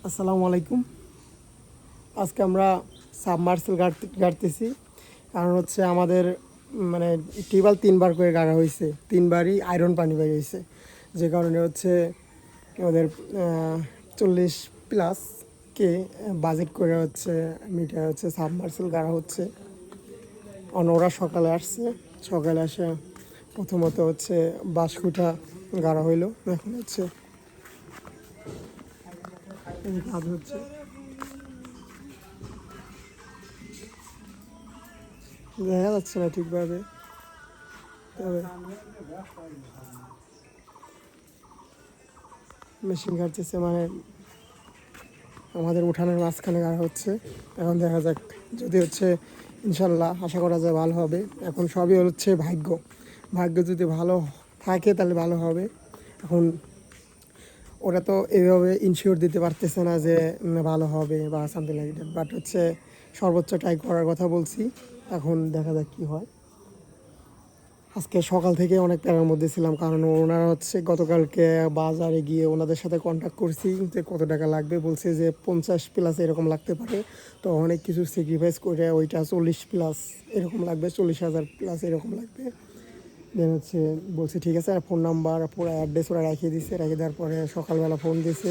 আসসালামু আলাইকুম। আজকে আমরা সাবমার্সেল গাড়তেছি। কারণ হচ্ছে আমাদের মানে টিউবওয়েল 3বার করে গাড়া হয়েছে, 3বারই আয়রন পানি বের হয়েছে, যে কারণে হচ্ছে আমাদের 40+ কে বাজেট করে হচ্ছে মিটার হচ্ছে সাবমার্সেল গাড়া হচ্ছে। ওরা সকালে আসছে, সকালে আসে প্রথমত হচ্ছে বাঁশকুঠা গাড়া হইলো, এখন হচ্ছে এই কাজ হচ্ছে। দেখা যাচ্ছে না ঠিকভাবে, তবে মেশিন কাটতেছে, মানে আমাদের উঠানের মাঝখানে গাড়া হচ্ছে। এখন দেখা যাক, যদি হচ্ছে ইনশাল্লাহ আশা করা যায় ভালো হবে। এখন সবই হচ্ছে ভাগ্য, ভাগ্য যদি ভালো থাকে তাহলে ভালো হবে। এখন ওরা তো এইভাবে ইনশিওর দিতে পারতেছে না যে ভালো হবে বা সামথিং লাইক দ্যাট, বাট হচ্ছে সর্বোচ্চ ট্রাই করার কথা বলছি। এখন দেখা যাক কী হয়। আজকে সকাল থেকে অনেক প্যারার মধ্যে ছিলাম, কারণ ওনারা হচ্ছে গতকালকে বাজারে গিয়ে ওনাদের সাথে কন্ট্যাক্ট করছি যে কত টাকা লাগবে, বলছে যে 50+ এরকম লাগতে পারে। তো অনেক কিছু স্যাক্রিফাইস করে ওইটা 40+ এরকম লাগবে, 40,000+ এরকম লাগবে। দেন হচ্ছে বলছে ঠিক আছে, আর ফোন নাম্বার পুরো অ্যাড্রেস ওরা রেখে দিছে, রেখে দেওয়ার পরে সকালবেলা ফোন দিছে।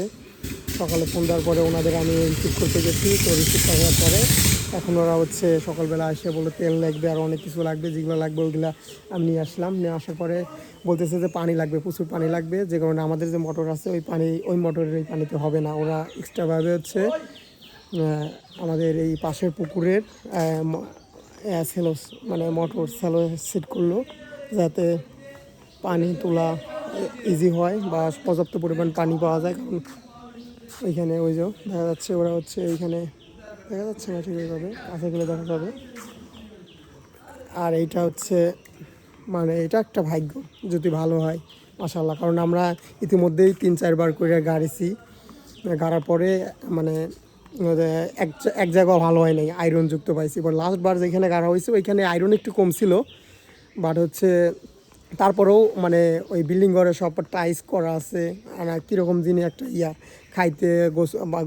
সকালে ফোন দেওয়ার পরে ওনাদের আমি রিসিভ করতে গেছি, তো রিসিভ করার পরে এখন ওরা হচ্ছে সকালবেলা এসে বলে তেল লাগবে আর অনেক কিছু লাগবে, যেগুলো লাগবে ওইগুলো আমি নিয়ে আসলাম। নিয়ে আসার পরে বলতেছে যে পানি লাগবে, প্রচুর পানি লাগবে, যে কারণে আমাদের যে মোটর আছে ওই মোটরের এই পানিতে হবে না। ওরা এক্সট্রাভাবে হচ্ছে আমাদের এই পাশের পুকুরের স্যালো, মানে মোটর স্যালো সেট করলো, যাতে পানি তোলা ইজি হয় বা পর্যাপ্ত পরিমাণ পানি পাওয়া যায়। কারণ ওইখানে ওই যে দেখা যাচ্ছে ওরা হচ্ছে এইখানে, দেখা যাচ্ছে না ঠিক এইভাবে, কাছে গেলে দেখা যাবে। আর এইটা হচ্ছে মানে এটা একটা ভাগ্য, যদি ভালো হয় মাশাআল্লাহ। কারণ আমরা ইতিমধ্যেই 3-4বার করে গাড়িছি, গাড়ার পরে মানে এক এক জায়গাও ভালো হয় নাই, আয়রনযুক্ত পাইছি। এবার লাস্টবার যেখানে গাড়া হয়েছে ওইখানে আয়রন একটু কম ছিল, বাট হচ্ছে তারপরেও মানে ওই বিল্ডিং ঘরে সব টাইস করা আছে, আর কীরকম জিনিস একটা খাইতে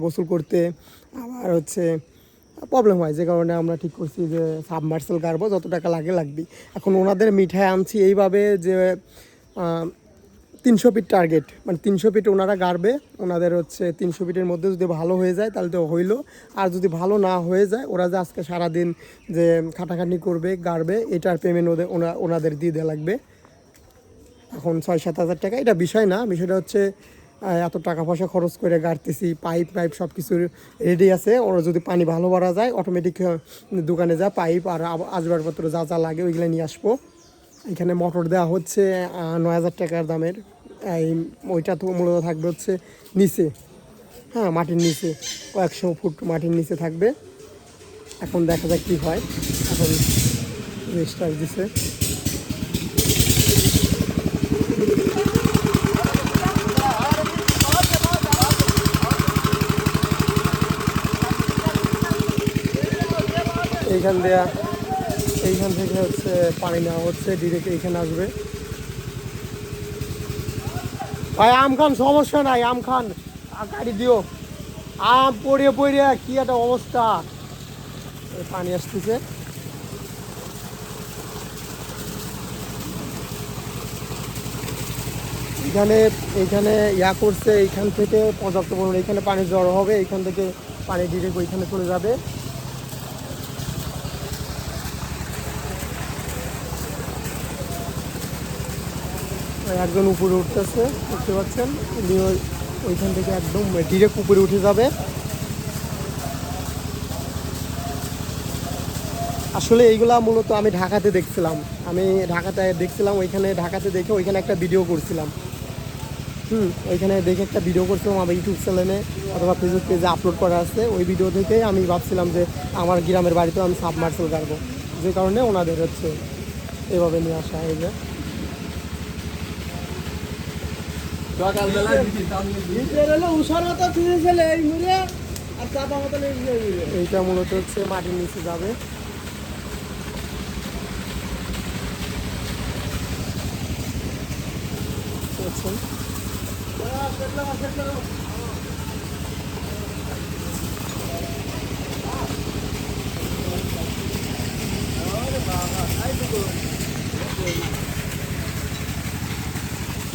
গোসল করতে আবার হচ্ছে প্রবলেম হয়, যে কারণে আমরা ঠিক করছি যে সাবমার্সেল গাড়বো, যত টাকা লাগবে। এখন ওনাদের মিঠাই আনছি এইভাবে যে 300 ফিট টার্গেট, মানে 300 ফিট ওনারা গাড়বে। ওনাদের হচ্ছে 300 ফিটের মধ্যে যদি ভালো হয়ে যায় তাহলে তো হইলো, আর যদি ভালো না হয়ে যায় ওরা যে আজকে সারাদিন যে খাটাখাটি করবে গাড়বে, এটার পেমেন্ট ওনাদের দিয়ে দেওয়া লাগবে। এখন 6-7 হাজার টাকা এটা বিষয় না, বিষয়টা হচ্ছে এত টাকা পয়সা খরচ করে গাড়তেছি, পাইপ সব কিছু রেডি আছে। ওরা যদি পানি ভালো ভরা যায় অটোমেটিক দোকানে যা পাইপ আর আসবাবপত্র যা যা লাগে ওইগুলো নিয়ে আসবো। এখানে মোটর দেওয়া হচ্ছে 9,000 টাকার দামের। এই ওইটা তো মূলত থাকবে হচ্ছে নিচে, হ্যাঁ মাটির নিচে, কয়েকশো ফুট মাটির নিচে থাকবে। এখন দেখা যাক কী হয়। এখন রেজিস্টার দিছে, এইখান থেকে হচ্ছে পানি নেওয়া হচ্ছে, ডিরেক্ট এইখানে আসবে। ভাই আম খান, সমস্যা নাই, আম খান, গাড়ি দিও। আম পড়িয়ে কি একটা অবস্থা, পানি আসতেছে। এইখানে করছে, এইখান থেকে পর্যাপ্ত পরিমাণ এইখানে পানি জড়ো হবে, এইখান থেকে পানি ডিরেক্ট ওইখানে চলে যাবে। একজন উপরে উঠতেছে, দেখতে পাচ্ছেন, উনি ওইখান থেকে একদম ডিরেক্ট উপরে উঠে যাবে। আসলে এইগুলা মূলত আমি ঢাকাতে দেখছিলাম, ওইখানে ঢাকাতে দেখে ওইখানে একটা ভিডিও করছিলাম। ওইখানে দেখে একটা ভিডিও করছিলাম আমার ইউটিউব চ্যানেলে অথবা ফেসবুক পেজে আপলোড করা আছে। ওই ভিডিও থেকেই আমি ভাবছিলাম যে আমার গ্রামের বাড়িতেও আমি সাবমার্সেল গাড়বো, যে কারণে ওনাদের হচ্ছে এভাবে নিয়ে আসা। এই যে এইটা মূলত হচ্ছে মাটির নিচে যাবে।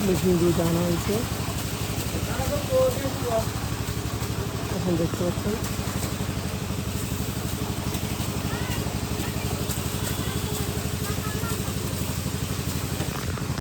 মেশিন দিয়ে আনা হয়েছে, এখন দেখতে পাচ্ছেন।